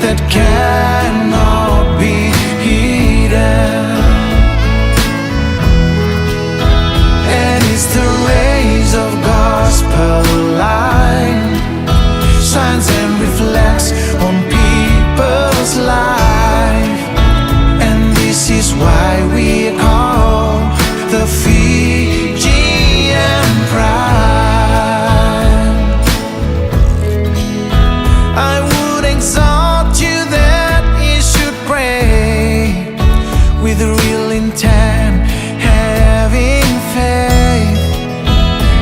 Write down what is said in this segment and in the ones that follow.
that cannot be hidden. And it's the rays of gospel light, shines and reflects on people's life. And this is why we call the Fijian pride. I would exhort you that you should pray with real intent, having faith,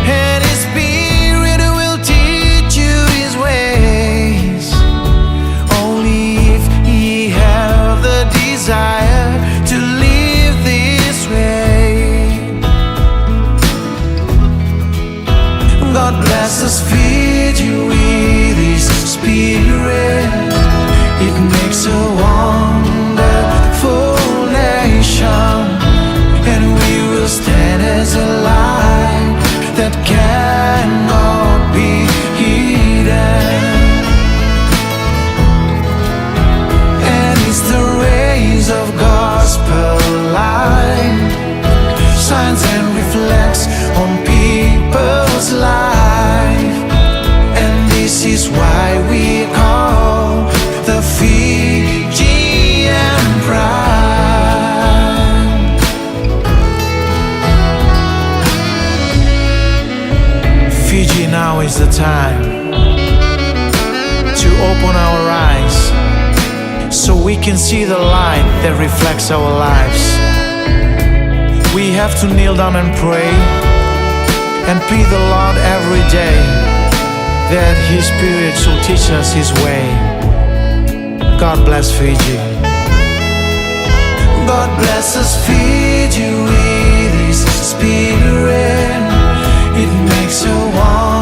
and His Spirit will teach you His ways. Only if ye have the desire to live this way. God bless us, Fiji, with His Spirit. It makes a wonderful nation, and we will stand as a light that cannot be hidden. And it's the rays of gospel light, shines and reflects on people's life. And this is why we call the Fijian pride. Fiji, now is the time to open our eyes so we can see the light that reflects our lives. We have to kneel down and pray and plead the Lord every day that His Spirit will teach us His way. God bless Fiji. God bless us, Fiji, with His Spirit. It makes a wonderful